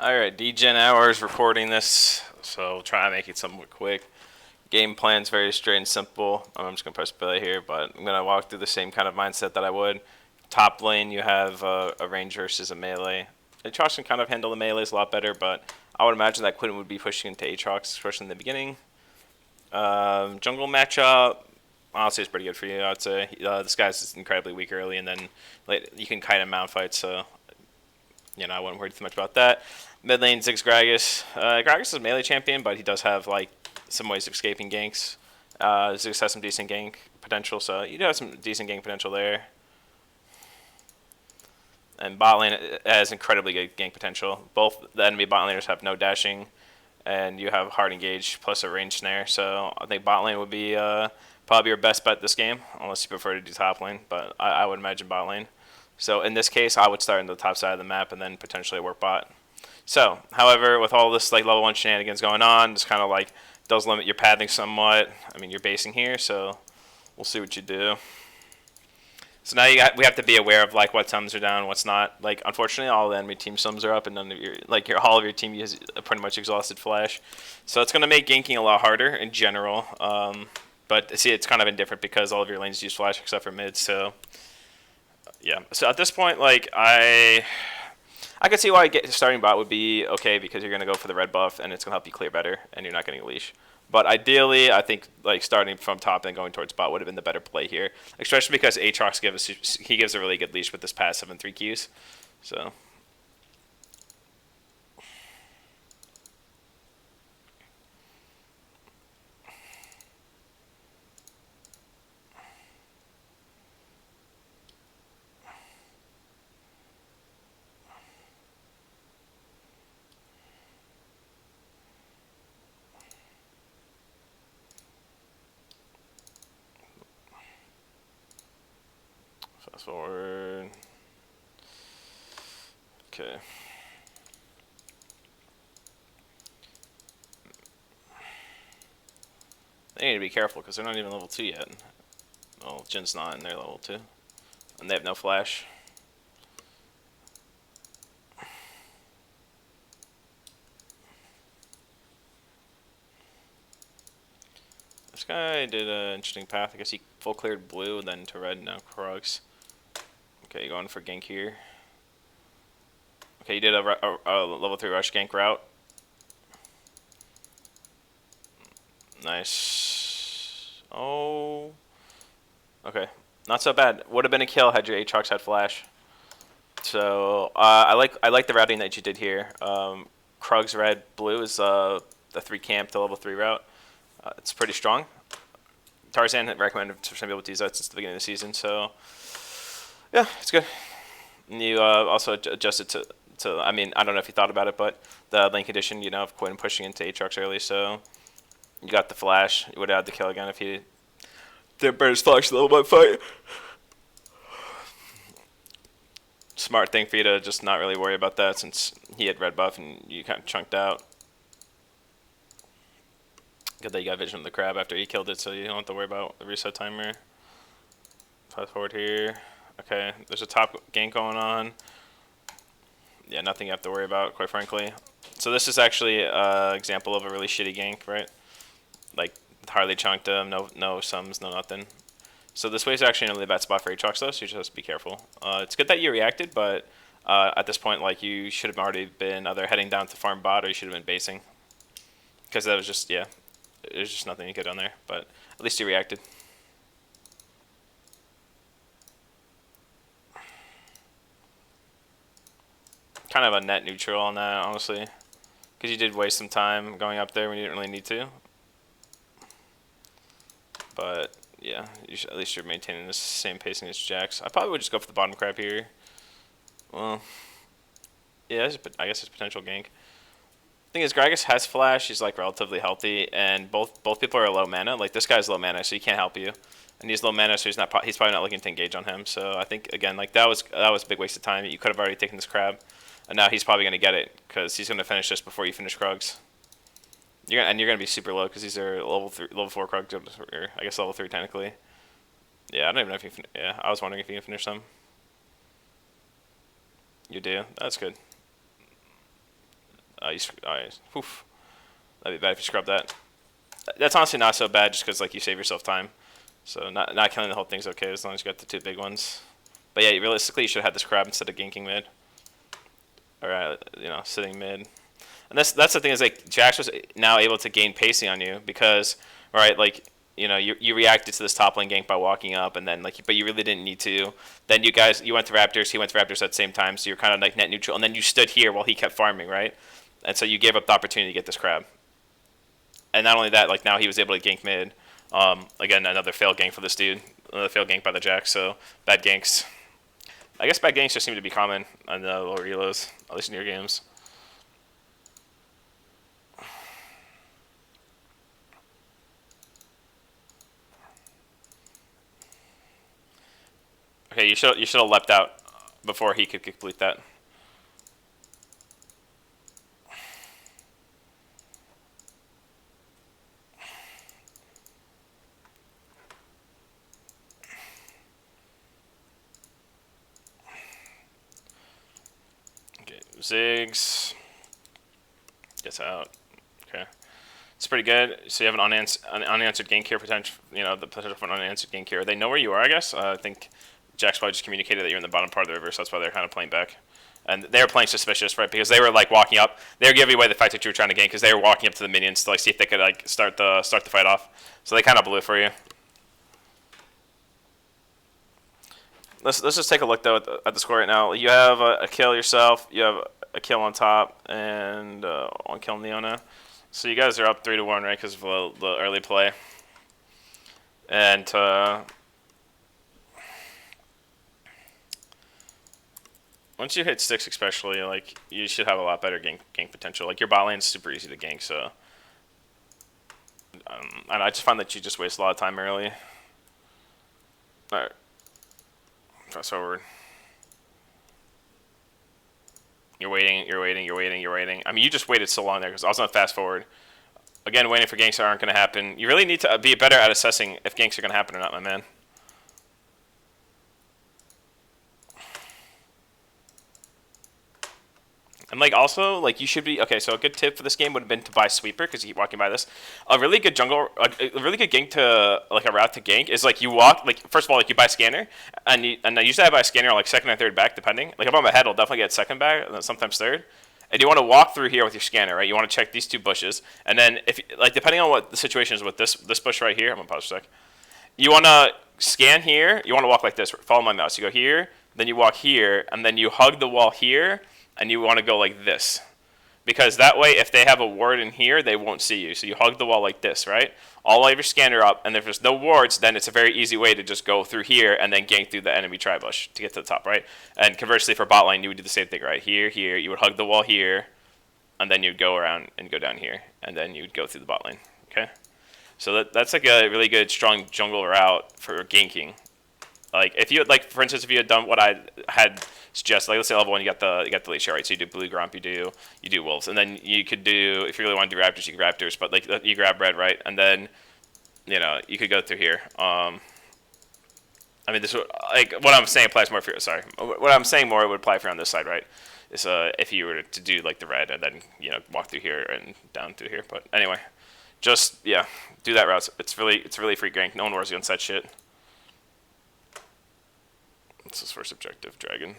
Alright, DGen Hours reporting this, so try to make it somewhat quick. Game plan's very straight and simple. I'm just going to press play here, but I'm going to walk through the same kind of mindset that I would. Top lane, you have a range versus a melee. Aatrox can kind of handle the melees a lot better, but I would imagine that Quinn would be pushing into Aatrox, especially in the beginning. Jungle matchup, honestly, it's pretty good for you, I'd say. This guy's incredibly weak early, and then you can kite him out fight, so I wouldn't worry too much about that. Mid lane, Ziggs Gragas. Gragas is a melee champion, but he does have like some ways of escaping ganks. Ziggs has some decent gank potential, so you do have some decent gank potential there. And bot lane has incredibly good gank potential. Both the enemy bot laners have no dashing, and you have hard engage plus a range snare. So I think bot lane would be probably your best bet this game, unless you prefer to do top lane. But I would imagine bot lane. So in this case, I would start in the top side of the map and then potentially work bot. So, however, with all this like level 1 shenanigans going on, it's kind of like does limit your pathing somewhat. I mean, you're basing here, so we'll see what you do. So now we have to be aware of like what sums are down, what's not. Like unfortunately, all the enemy team sums are up, and none of all of your team uses a pretty much exhausted flash. So it's gonna make ganking a lot harder in general. But see, it's kind of indifferent because all of your lanes use flash except for mid. So yeah. So at this point, like I could see why starting bot would be okay because you're gonna go for the red buff and it's gonna help you clear better, and you're not getting a leash. But ideally, I think like starting from top and going towards bot would have been the better play here, especially because Aatrox gives a really good leash with this passive and 3 Qs. So fast forward. Okay. They need to be careful because they're not even level 2 yet. Well, Jin's not, and they're level 2. And they have no flash. This guy did an interesting path. I guess he full cleared blue, and then to red, now Khazix. Okay, going for gank here. Okay, you did a level 3 rush gank route. Nice. Oh. Okay. Not so bad. Would have been a kill had your Aatrox had flash. So I like the routing that you did here. Krug's red blue is the 3 camp to level 3 route. It's pretty strong. Tarzan had recommended for some people to use that since the beginning of the season. So yeah, it's good. And you also adjusted to. I mean, I don't know if you thought about it, but the lane condition, of Quinn pushing into Aatrox early, so you got the flash. You would have had the kill again if he didn't burn his flash level 1 fight. Smart thing for you to just not really worry about that since he had red buff and you kind of chunked out. Good that you got vision of the crab after he killed it, so you don't have to worry about the reset timer. Fast forward here. Okay, there's a top gank going on. Yeah, nothing you have to worry about, quite frankly. So this is actually an example of a really shitty gank, right? Like, hardly chunked him, no sums, no nothing. So this way is actually a really bad spot for Aatrox, though, so you just have to be careful. It's good that you reacted, but at this point, like, you should have already been either heading down to farm bot or you should have been basing. Because that was just, yeah, there's just nothing you could have done there, but at least you reacted. Kind of a net neutral on that, honestly. Because you did waste some time going up there when you didn't really need to. But yeah, at least you're maintaining the same pacing as Jax. I probably would just go for the bottom crab here. Well, yeah, I guess it's potential gank. Thing is, Gragas has flash. He's like relatively healthy, and both people are low mana. Like this guy's low mana, so he can't help you, and he's low mana, so he's probably not looking to engage on him. So I think again, like that was a big waste of time. You could have already taken this crab, and now he's probably gonna get it because he's gonna finish just before you finish Krugs. You're gonna be super low because these are level 4 Krugs, or I guess level 3 technically. Yeah, I don't even know if you can. Yeah, I was wondering if you can finish them. You do. That's good. Oof. That'd be bad if you scrub that. That's honestly not so bad, just because like you save yourself time. So not killing the whole thing's okay as long as you got the 2 big ones. But yeah, realistically, you should have had this crab instead of ganking mid, or sitting mid. And that's the thing is like Jax was now able to gain pacing on you because right like you reacted to this top lane gank by walking up and then but you really didn't need to. Then you went to Raptors, he went to Raptors at the same time, so you're kind of like net neutral. And then you stood here while he kept farming, right? And so you gave up the opportunity to get this crab. And not only that, like now he was able to gank mid. Again, another failed gank for this dude. Another failed gank by the Jax. So bad ganks. I guess bad ganks just seem to be common on the lower elos, at least in your games. Okay, you should have leapt out before he could complete that. Okay, Ziggs gets out. Okay, it's pretty good. So you have an unanswered gank here potential. The potential for an unanswered gank here. They know where you are, I guess. I think Jax probably just communicated that you're in the bottom part of the river, so that's why they're kind of playing back. And they were playing suspicious, right? Because they were like walking up. They were giving away the fact that you were trying to gank because they were walking up to the minions to like see if they could like start the fight off. So they kind of blew it for you. Let's just take a look though at the score right now. You have a kill yourself. You have a kill on top and 1 kill on Leona. So you guys are up 3-1, right? Because of the early play. And once you hit 6 especially, like, you should have a lot better gank potential. Like, your bot lane's super easy to gank, so... and I just find that you just waste a lot of time early. Alright. Fast forward. You're waiting. I mean, you just waited so long there, because I was going to fast forward. Again, waiting for ganks that aren't going to happen. You really need to be better at assessing if ganks are going to happen or not, my man. And like also, like you should be okay. So a good tip for this game would have been to buy Sweeper because you keep walking by this. A really good a really good gank to like a route to gank is like you walk like first of all like you buy Scanner and usually I buy Scanner on like second or third back depending. Like if I'm ahead, I'll definitely get second back and then sometimes third. And you want to walk through here with your Scanner, right? You want to check these 2 bushes, and then if like depending on what the situation is with this bush right here, I'm gonna pause for a sec. You want to scan here. You want to walk like this. Follow my mouse. You go here, then you walk here, and then you hug the wall here. And you want to go like this. Because that way, if they have a ward in here, they won't see you. So you hug the wall like this, right? All of your scanner up, and if there's no wards, then it's a very easy way to just go through here and then gank through the enemy tri-bush to get to the top, right? And conversely, for bot lane, you would do the same thing, right? Here, you would hug the wall here, and then you'd go around and go down here, and then you'd go through the bot lane, okay? So that's like a really good, strong jungle route for ganking. Like if you like, for instance, if you had done what I had suggested, like let's say level 1, you got the leash right, so you do blue grump, you do wolves, and then you could do if you really want to do raptors, you could raptors, but like you grab red, right, and then you could go through here. I mean this like what I'm saying applies more for what I'm saying more would apply for on this side, right? Is if you were to do like the red and then walk through here and down through here, but anyway, just yeah, do that route. It's really free gank. No one wars against that shit. What's his first objective? Dragon.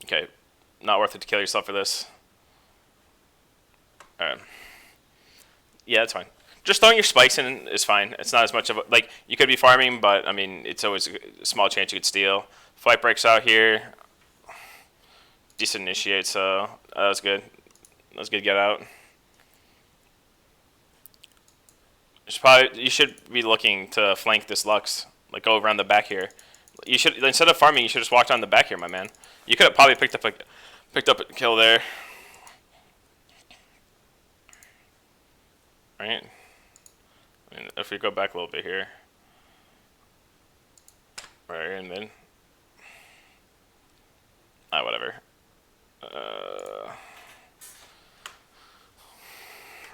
Okay, not worth it to kill yourself for this. Alright. Yeah, that's fine. Just throwing your spikes in is fine. It's not as much of a... Like, you could be farming, but, I mean, it's always a small chance you could steal. Flight breaks out here. Decent initiate, so that was good. That was good get out. You should be looking to flank this Lux, like go around the back here. You should instead of farming, you should just walk down the back here, my man. You could have probably picked up a kill there, right? I mean, if we go back a little bit here, right here and then, whatever.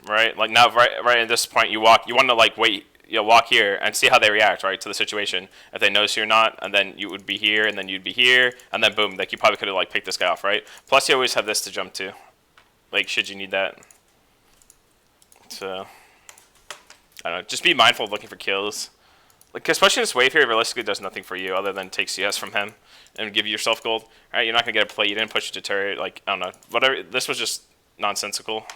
Right, like now, right at this point, you want to like wait walk here and see how they react, right, to the situation. If they notice you're not, and then you would be here, and then you'd be here, and then boom, like you probably could have like picked this guy off, right? Plus, you always have this to jump to, like should you need that. So I don't know. Just be mindful of looking for kills. Like especially this wave here, realistically does nothing for you other than take CS from him and give you yourself gold. All right, you're not gonna get a play. You didn't push it to turret. Like I don't know, whatever. This was just nonsensical.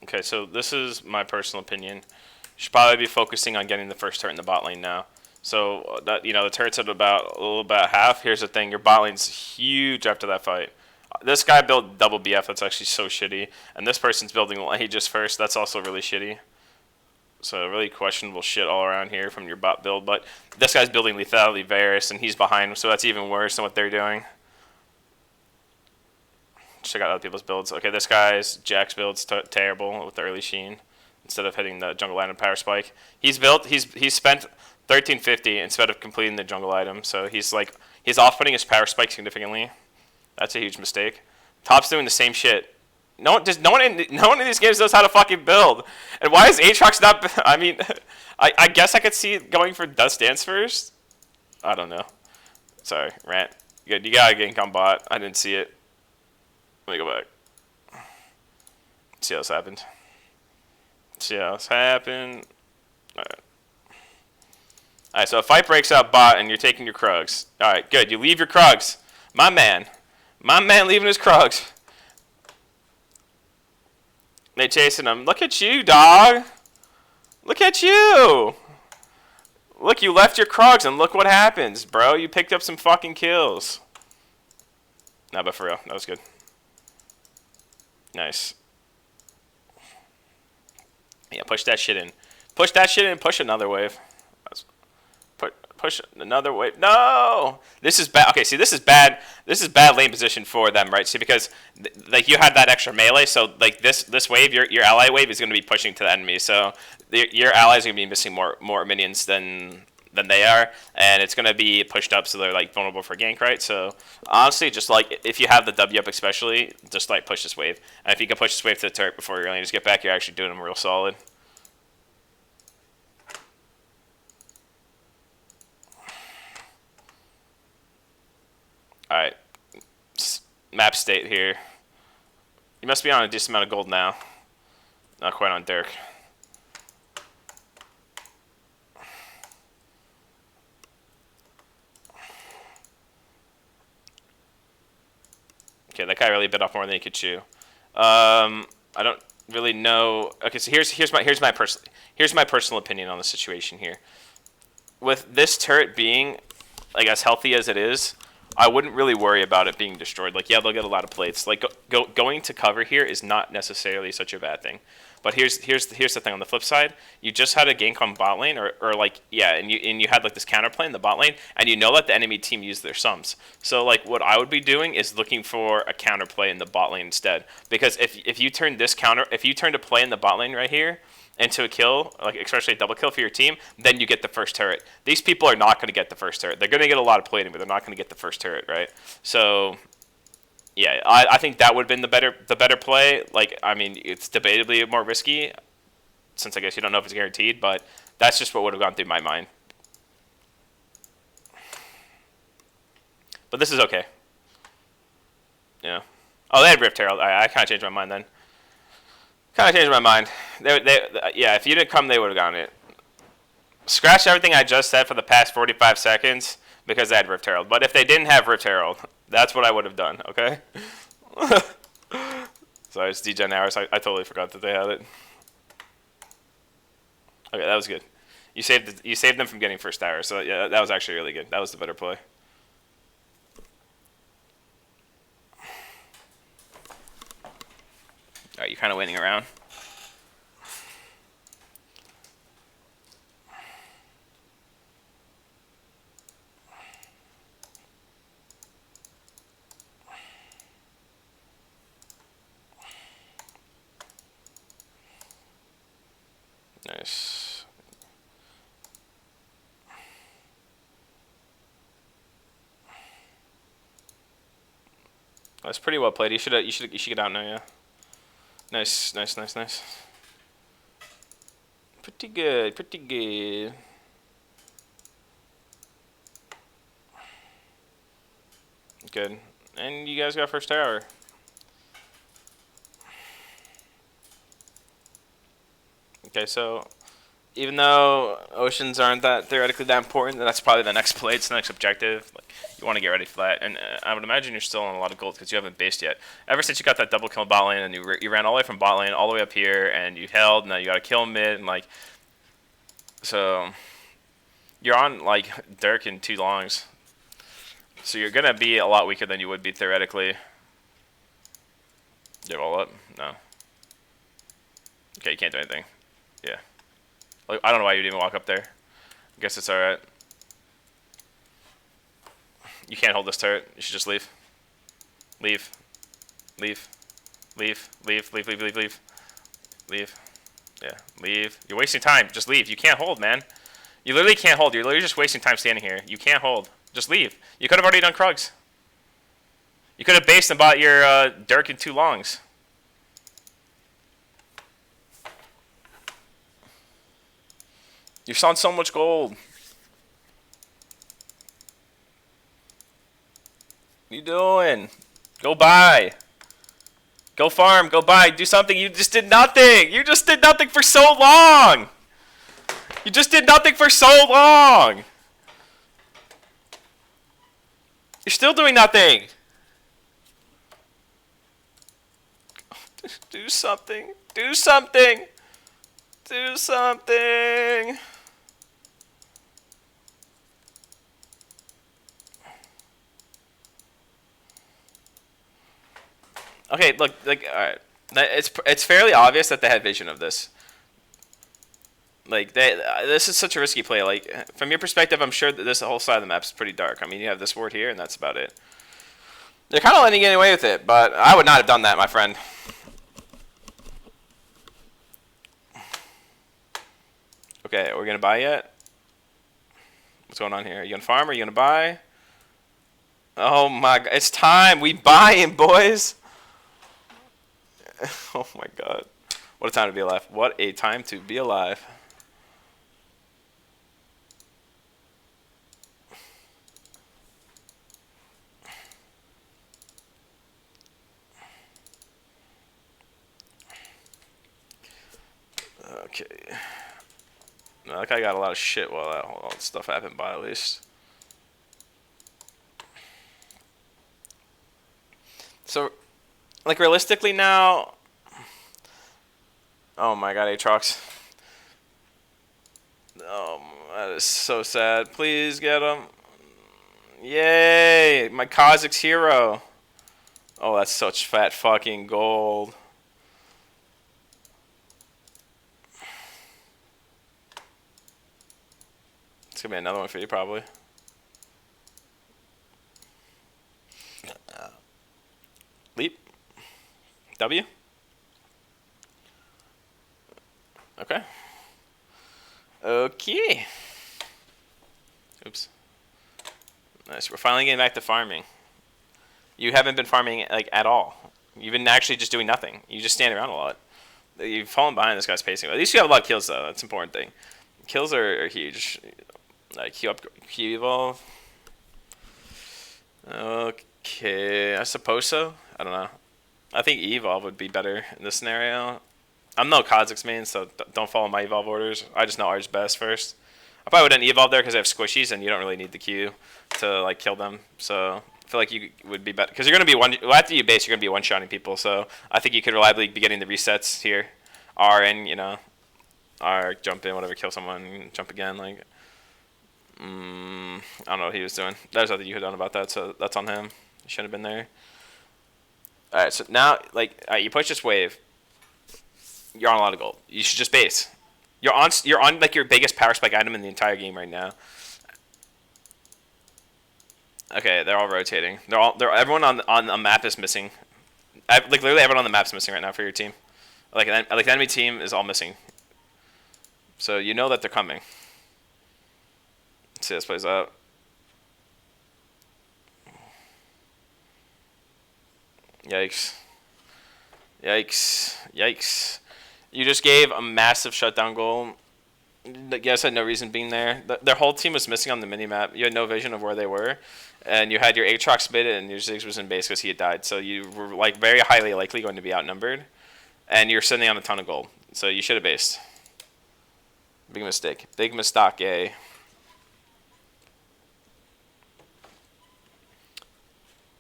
Okay, so this is my personal opinion. You should probably be focusing on getting the first turret in the bot lane now. So that the turret's at about a little about half. Here's the thing: your bot lane's huge after that fight. This guy built double BF. That's actually so shitty. And this person's building Aegis first. That's also really shitty. So really questionable shit all around here from your bot build. But this guy's building Lethality Varus, and he's behind him, so that's even worse than what they're doing. Check out other people's builds. Okay, this guy's Jack's build's terrible with the early Sheen instead of hitting the jungle item power spike. He's spent 1350 instead of completing the jungle item, so he's off-putting his power spike significantly. That's a huge mistake. Top's doing the same shit. No one in these games knows how to fucking build. And why is Aatrox not? I mean, I guess I could see it going for Dust Dance first. I don't know. Sorry, rant. Good, you got a gank on bot. I didn't see it. Let me go back. See how this happened. Alright. Alright, so a fight breaks out bot and you're taking your Krugs. Alright, good. You leave your Krugs. My man leaving his Krugs. They chasing him. Look at you, dog. Look at you. Look, you left your Krugs and look what happens, bro. You picked up some fucking kills. Nah, but for real, that was good. Nice. Yeah, push that shit in. Push that shit in and push another wave. Push another wave. No! This is bad. Okay, see, this is bad. This is bad lane position for them, right? See, because like you had that extra melee, so like this wave, your ally wave is going to be pushing to the enemy. So your allies are going to be missing more minions than they are, and it's going to be pushed up, so they're like vulnerable for gank, right? So honestly, just like if you have the W up, especially, just like push this wave. And if you can push this wave to the turret before your laners get back, you're actually doing them real solid. Alright, map state here. You must be on a decent amount of gold now. Not quite on Dirk. Okay, that guy really bit off more than he could chew. I don't really know. Okay, so here's my personal opinion on the situation here. With this turret being like as healthy as it is, I wouldn't really worry about it being destroyed. Like, yeah, they'll get a lot of plates. Like, going to cover here is not necessarily such a bad thing. But here's the thing. On the flip side, you just had a gank on bot lane, or like, yeah, and you had like this counterplay in the bot lane, and you know that the enemy team used their sums. So like, what I would be doing is looking for a counterplay in the bot lane instead. Because if you turn a play in the bot lane right here into a kill, like especially a double kill for your team, then you get the first turret. These people are not going to get the first turret. They're going to get a lot of plating, but they're not going to get the first turret, right? So, yeah, I think that would have been the better play. Like, I mean, it's debatably more risky, since I guess you don't know if it's guaranteed, but that's just what would have gone through my mind. But this is okay. Yeah. Oh, they had Rift Herald. I kind of changed my mind then. Kind of changed my mind. Yeah, if you didn't come, they would have gotten it. Scratch everything I just said for the past 45 seconds because they had Rift Herald. But if they didn't have Rift Herald, that's what I would have done, okay? Sorry, it's DGen hours. I totally forgot that they had it. Okay, that was good. You saved them from getting first tower, so yeah, that was actually really good. That was the better play. Alright, you're kind of waiting around. Nice. That's pretty well played. You should get out now. Yeah. Nice, nice, nice, nice. Pretty good, pretty good. Good. And you guys got first tower. Okay, so even though oceans aren't that theoretically that important, that's probably the next play. It's the next objective. Like, you want to get ready for that, and I would imagine you're still on a lot of gold because you haven't based yet. Ever since you got that double kill in bot lane, and you ran all the way from bot lane all the way up here, and you held. Now you got to kill mid, and like, so you're on like Dirk in 2 longs. So you're gonna be a lot weaker than you would be theoretically. You all up? No. Okay, you can't do anything. Yeah. Like, I don't know why you'd even walk up there. I guess it's alright. You can't hold this turret. You should just leave. Leave. Leave. Leave. Leave. Leave. Leave. Leave. Leave. Leave. Yeah. Leave. You're wasting time. Just leave. You can't hold, man. You literally can't hold. You're literally just wasting time standing here. You can't hold. Just leave. You could have already done Krugs. You could have based and bought your Dirk in 2 longs. You're selling so much gold. What you doing? Go buy. Go farm. Go buy. Do something. You just did nothing. You just did nothing for so long. You just did nothing for so long. You're still doing nothing. Do something. Do something. Do something. Okay, look, like, alright. It's fairly obvious that they had vision of this. Like, this is such a risky play. Like, from your perspective, I'm sure that this whole side of the map is pretty dark. I mean, you have this ward here, and that's about it. They're kind of letting you get away with it, but I would not have done that, my friend. Okay, we're gonna buy yet? What's going on here? Are you gonna farm or are you gonna buy? Oh my god, it's time! We buying, boys! Oh my god. What a time to be alive. What a time to be alive. Okay. No, that guy got a lot of shit while all that stuff happened by at least. So, like, realistically now... Oh my god, Aatrox. Oh, that is so sad. Please get him. Yay! My Khazix hero. Oh, that's such fat fucking gold. It's gonna be another one for you, probably. Leap. W. Okay. Okay. Oops. Nice. We're finally getting back to farming. You haven't been farming like at all. You've been actually just doing nothing. You just stand around a lot. You've fallen behind this guy's pacing. At least you have a lot of kills though. That's an important thing. Kills are huge. Like Q evolve. Okay, I suppose so. I don't know. I think evolve would be better in this scenario. I'm no Khazix main, so don't follow my evolve orders. I just know ours best first. I probably wouldn't evolve there because they have squishies and you don't really need the Q to like kill them. So I feel like you would be better because you're gonna be after you base, you're gonna be one-shotting people. So I think you could reliably be getting the resets here. R in, you know, R jump in, whatever, kill someone, jump again. Like, I don't know what he was doing. There's nothing you could have done about that. So that's on him. He shouldn't have been there. All right, so now like you push this wave. You're on a lot of gold. You should just base. You're on like your biggest power spike item in the entire game right now. Okay, they're all rotating. Everyone on the map is missing. Like literally everyone on the map's missing right now for your team. Like the enemy team is all missing. So you know that they're coming. Let's see how this plays out. Yikes. Yikes. Yikes. You just gave a massive shutdown goal. The guys had no reason being there. Their whole team was missing on the minimap. You had no vision of where they were. And you had your Aatrox mid and your Ziggs was in base because he had died. So you were like very highly likely going to be outnumbered. And you're sitting on a ton of gold. So you should have based. Big mistake. Big mistake, eh?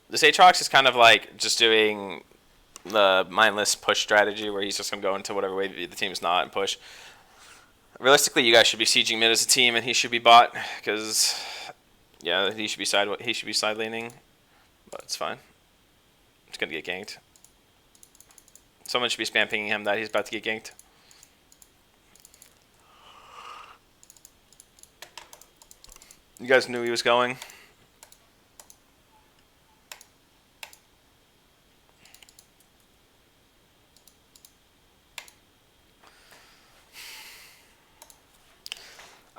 This Aatrox is kind of like just doing the mindless push strategy where he's just going to go into whatever way the team's not and push. Realistically, you guys should be sieging mid as a team, and he should be bot because, yeah, he should be side laning, but it's fine. It's gonna get ganked. Someone should be spam pinging him that he's about to get ganked. You guys knew he was going.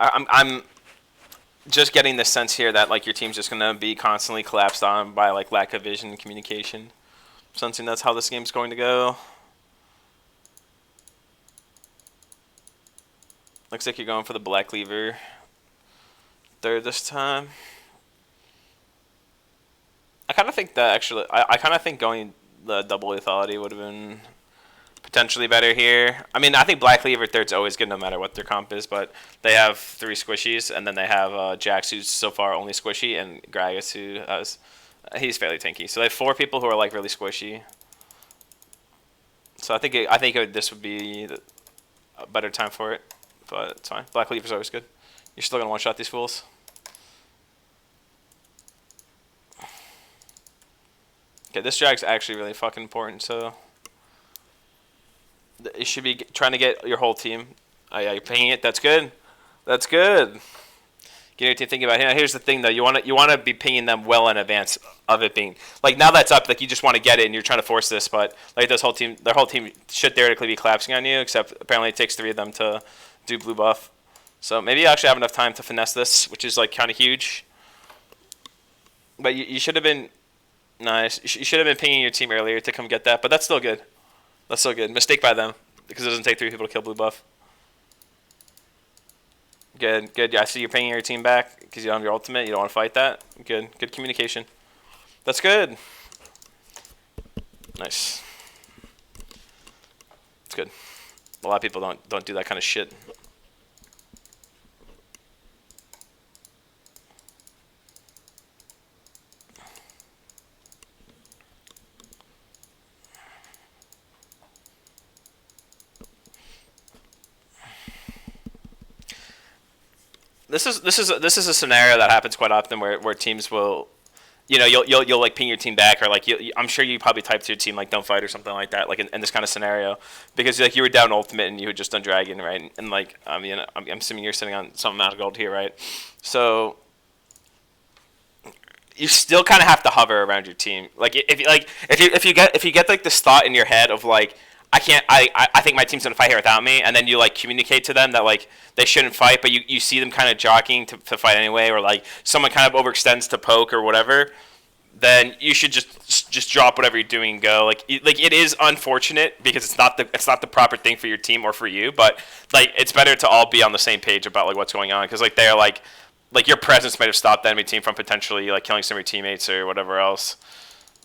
I'm just getting the sense here that like your team's just gonna be constantly collapsed on by like lack of vision and communication. Sensing that's how this game's going to go. Looks like you're going for the Black Cleaver third this time. I kind of think that actually, I kind of think going the double lethality would have been potentially better here. I mean, I think Black Cleaver third's always good no matter what their comp is, but they have 3 squishies, and then they have Jax, who's so far only squishy, and Gragas, who has, he's fairly tanky. So they have 4 people who are like really squishy. So I think this would be a better time for it, but it's fine. Black Cleaver's always good. You're still gonna one-shot these fools. Okay, this drag's actually really fucking important, so you should be trying to get your whole team. Oh yeah, you're pinging it. That's good. That's good. Get your team thinking about it. Here's the thing, though. You want to be pinging them well in advance of it being like now that's up. Like you just want to get it, and you're trying to force this. But like their whole team should theoretically be collapsing on you. Except apparently it takes 3 of them to do blue buff. So maybe you actually have enough time to finesse this, which is like kind of huge. But you should have been nice. You should have been pinging your team earlier to come get that. But that's still good. That's so good. Mistake by them because it doesn't take 3 people to kill blue buff. Good, good. Yeah, I see you're pinging your team back because you don't have your ultimate. You don't want to fight that. Good, good communication. That's good. Nice. It's good. A lot of people don't do that kind of shit. This is a scenario that happens quite often where teams will, you know, you'll like ping your team back or like I'm sure you probably typed to your team like don't fight or something like that like in this kind of scenario because like you were down ultimate and you had just done dragon, right? And like I mean I'm assuming you're sitting on some amount of gold here, right? So you still kind of have to hover around your team. Like if you get like this thought in your head of like I think my team's gonna fight here without me, and then you like communicate to them that like they shouldn't fight, but you see them kind of jockeying to fight anyway, or like someone kind of overextends to poke or whatever, then you should just drop whatever you're doing and go. Like it is unfortunate because it's not the proper thing for your team or for you, but like it's better to all be on the same page about like what's going on because like they're like your presence might have stopped the enemy team from potentially like killing some of your teammates or whatever else.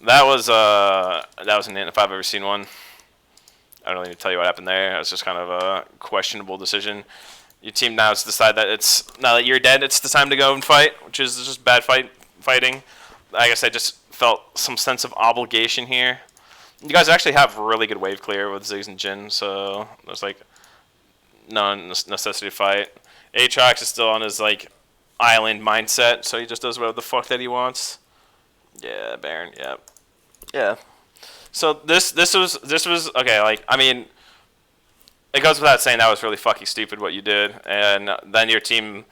That was an int if I've ever seen one. I don't really need to tell you what happened there. It was just kind of a questionable decision. Your team now has decided that it's now that you're dead, it's the time to go and fight, which is just bad fighting. I guess I just felt some sense of obligation here. You guys actually have really good wave clear with Ziggs and Jhin, so there's like no necessity to fight. Aatrox is still on his like island mindset, so he just does whatever the fuck that he wants. Yeah, Baron. Yeah, yeah. So this was okay. Like I mean, it goes without saying that was really fucking stupid what you did, and then your team.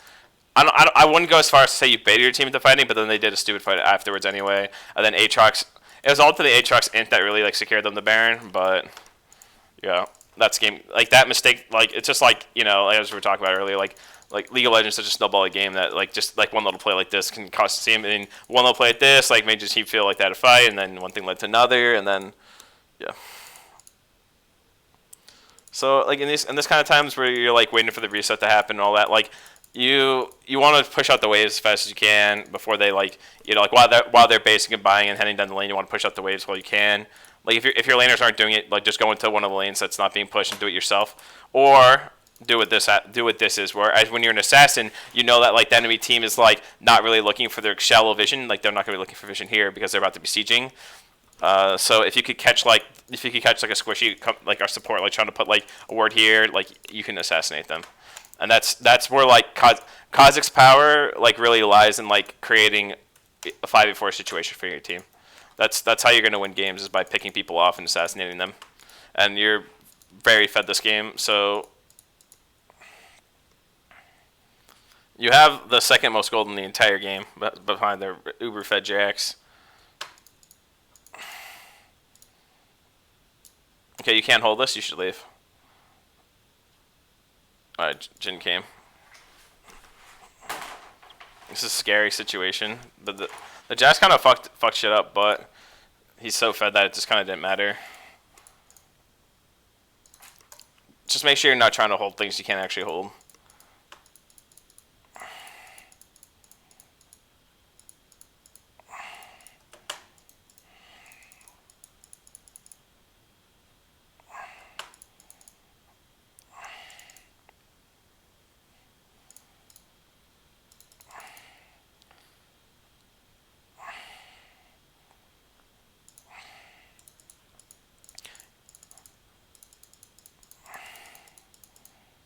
I wouldn't go as far as to say you baited your team into fighting, but then they did a stupid fight afterwards anyway. And then Aatrox, it was ultimately Aatrox int that really like secured them the Baron, but yeah, that's game like that mistake. Like it's just like you know as we were talking about earlier, like like League of Legends is such a snowball game that like just like one little play like this can cost the team, and one little play like this like made the team feel like they had a fight, and then one thing led to another, and then yeah. So like in this kind of times where you're like waiting for the reset to happen and all that, like you want to push out the waves as fast as you can before they like like while they're basing and buying and heading down the lane, you want to push out the waves while you can. Like if your laners aren't doing it, like just go into one of the lanes that's not being pushed and do it yourself, or do what this is. Whereas when you're an assassin, you know that like the enemy team is like not really looking for their shallow vision. Like they're not going to be looking for vision here because they're about to be sieging. So if you could catch like a squishy like our support like trying to put like a ward here, like you can assassinate them, and that's where like Khazix's power like really lies in like creating a 5v4 situation for your team. That's how you're going to win games, is by picking people off and assassinating them, and you're very fed this game. So you have the second most gold in the entire game behind the uber fed Jax. Okay, you can't hold this. You should leave. Alright, Jin came. This is a scary situation. The Jax kind of fucked shit up, but he's so fed that it just kind of didn't matter. Just make sure you're not trying to hold things you can't actually hold.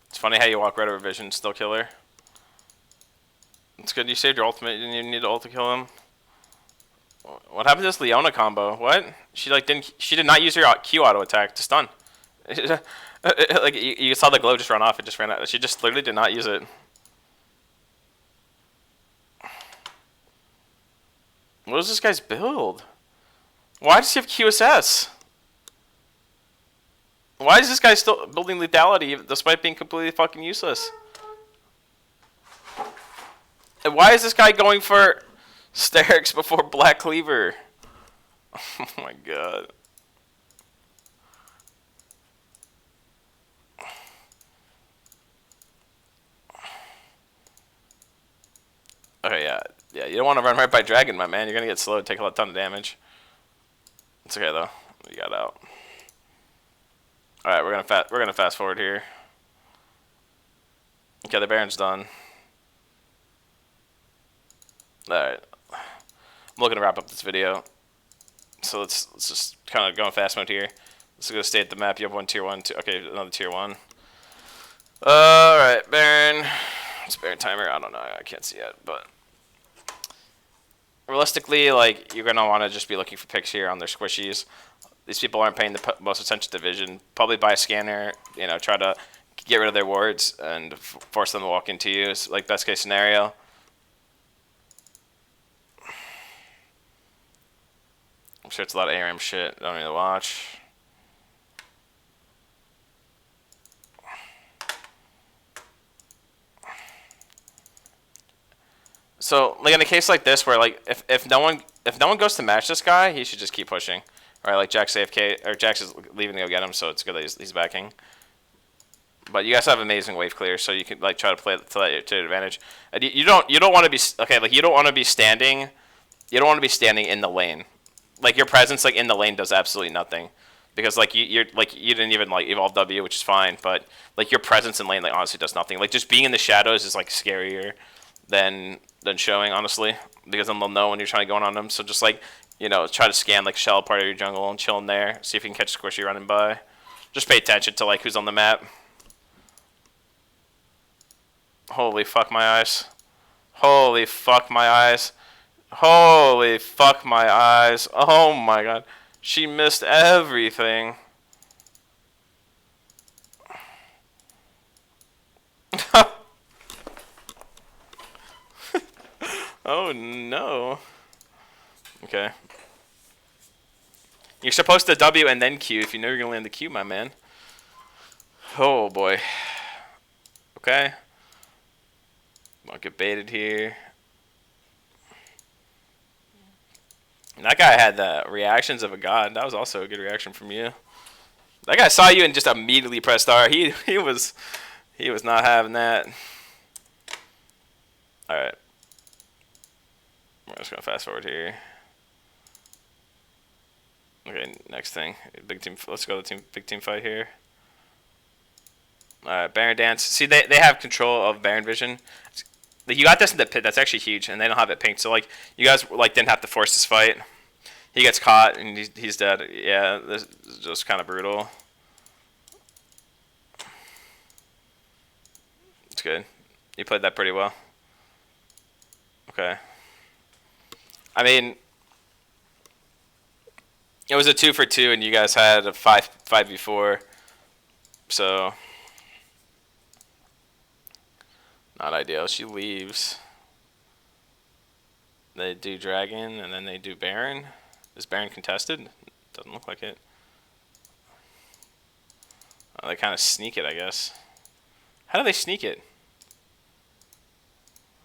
It's funny how you walk right over Vision, still kill her. It's good you saved your ultimate, you didn't even need to ult to kill him. What happened to this Leona combo? What? She did not use her Q auto attack to stun. Like you saw the glow just run off, it just ran out. She just literally did not use it. What is this guy's build? Why does he have QSS? Why is this guy still building lethality despite being completely fucking useless? And why is this guy going for Sterix before Black Cleaver? Oh my god. Okay, yeah, you don't want to run right by Dragon, my man. You're gonna get slowed, take a ton of damage. It's okay though. You got out. All right, we're gonna fast forward here. Okay, the Baron's done. All right, I'm looking to wrap up this video. So let's just kind of go in fast mode here. Let's go state the map. You have one tier 1, okay, another tier 1. All right, Baron. It's Baron timer. I don't know. I can't see it, but realistically, like you're gonna want to just be looking for picks here on their squishies. These people aren't paying the most attention to vision. Probably buy a scanner, try to get rid of their wards and force them to walk into you. It's like best case scenario. I'm sure it's a lot of ARM shit. Don't need to watch. So, like in a case like this, where like if no one goes to match this guy, he should just keep pushing. All right, like Jax AFK or Jax is leaving to go get him, so it's good that he's backing. But you guys have amazing wave clear, so you can like try to play to your advantage. And you don't want to be okay. Like you don't want to be standing. You don't want to be standing in the lane. Like your presence like in the lane does absolutely nothing, because like you didn't even like evolve W, which is fine. But like your presence in lane like honestly does nothing. Like just being in the shadows is like scarier than showing, honestly, because then they'll know when you're trying to go in on them. So just like try to scan like shallow part of your jungle and chill in there. See if you can catch a squishy running by. Just pay attention to like who's on the map. Holy fuck my eyes. Holy fuck my eyes. Holy fuck my eyes. Oh my god. She missed everything. Oh no. Okay. You're supposed to W and then Q if you know you're going to land the Q, my man. Oh boy. Okay. Won't get baited here. And that guy had the reactions of a god. That was also a good reaction from you. That guy saw you and just immediately pressed R. He was not having that. All right. We're just gonna fast forward here. Okay, next thing, big team. Let's go to big team fight here. All right, Baron dance. See, they have control of Baron vision. You got this in the pit. That's actually huge, and they don't have it pinged. So like, you guys like didn't have to force this fight. He gets caught and he's dead. Yeah, this is just kind of brutal. It's good. You played that pretty well. Okay. I mean, it was a 2 for 2, and you guys had a 5v4. So, not ideal. She leaves. They do Dragon, and then they do Baron. Is Baron contested? Doesn't look like it. Oh, they kind of sneak it, I guess. How do they sneak it?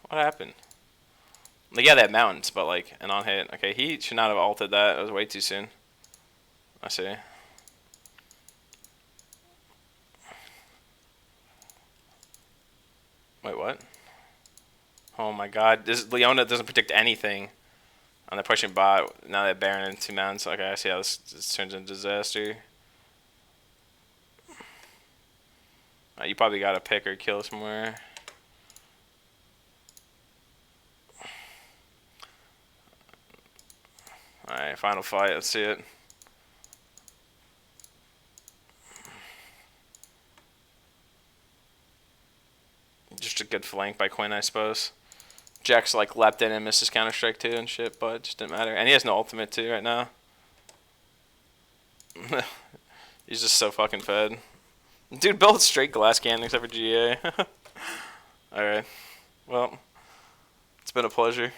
What happened? Like, yeah, they have mountains, but like an on hit. Okay, he should not have ulted that. It was way too soon. I see. Wait, what? Oh my god. Leona doesn't predict anything. And they're pushing bot. Now they're Baron and 2 mountains. Okay, I see how this turns into disaster. You probably got to pick or kill somewhere. Alright, final fight. Let's see it. Just a good flank by Quinn, I suppose. Jack's like leapt in and missed his counter strike too and shit, but it just didn't matter. And he has no ultimate too right now. He's just so fucking fed. Dude, build straight glass cannon except for GA. Alright. Well, it's been a pleasure.